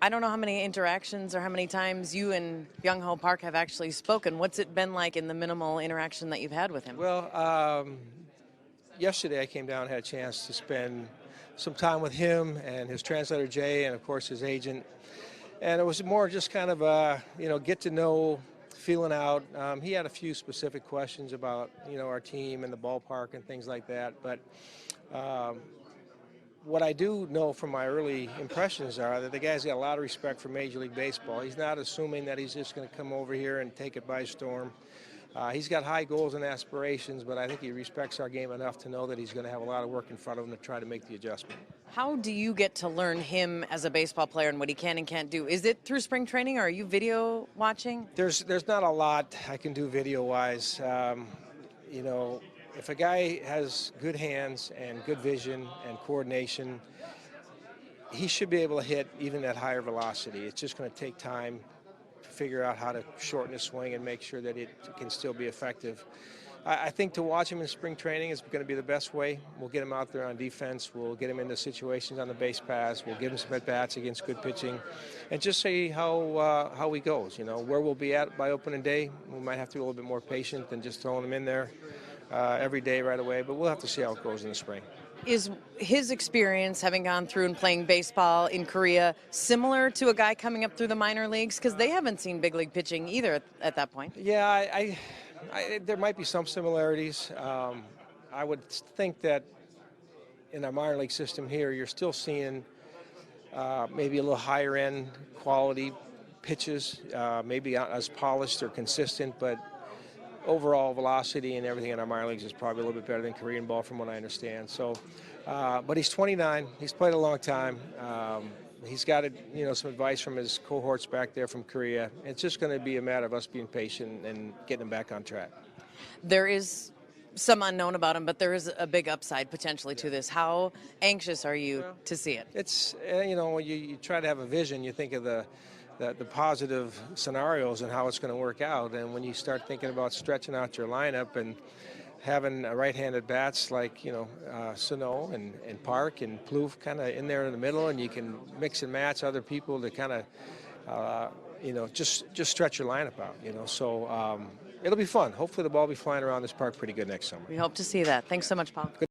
I don't know how many interactions or how many times you and Byung Ho Park have actually spoken. What's it been like in the minimal interaction that you've had with him? Well, yesterday I came down and had a chance to spend some time with him and his translator Jay, and of course his agent. And it was more just kind of get to know, feeling out. He had a few specific questions about our team and the ballpark and things like that. But um, what I do know from my early impressions are that the guy's got a lot of respect for Major League Baseball. He's not assuming that he's just going to come over here and take it by storm. He's got high goals and aspirations, but I think he respects our game enough to know that he's going to have a lot of work in front of him to try to make the adjustment. How do you get to learn him as a baseball player and what he can and can't do? Is it through spring training, or are you video watching? There's not a lot I can do video-wise. If a guy has good hands and good vision and coordination, he should be able to hit even at higher velocity. It's just going to take time to figure out how to shorten his swing and make sure that it can still be effective. I think to watch him in spring training is going to be the best way. We'll get him out there on defense. We'll get him into situations on the base paths. We'll give him some at-bats against good pitching and just see how he goes. Where we'll be at by opening day, we might have to be a little bit more patient than just throwing him in there every day right away, but we'll have to see how it goes in the spring. Is his experience, having gone through and playing baseball in Korea, similar to a guy coming up through the minor leagues? Because they haven't seen big league pitching either at that point. Yeah, there might be some similarities. I would think that in our minor league system here, you're still seeing maybe a little higher end quality pitches, maybe not as polished or consistent, but overall velocity and everything in our minor leagues is probably a little bit better than Korean ball from what I understand. So, but he's 29. He's played a long time. He's got some advice from his cohorts back there from Korea. It's just going to be a matter of us being patient and getting him back on track. There is some unknown about him, but there is a big upside potentially to this. How anxious are you to see it? It's when you try to have a vision, you think of the positive scenarios and how it's going to work out. And when you start thinking about stretching out your lineup and having right-handed bats like Sano and Park and Plouffe kind of in there in the middle, and you can mix and match other people to kind of just stretch your lineup out. So it'll be fun. Hopefully the ball will be flying around this park pretty good next summer. We hope to see that. Thanks so much, Paul.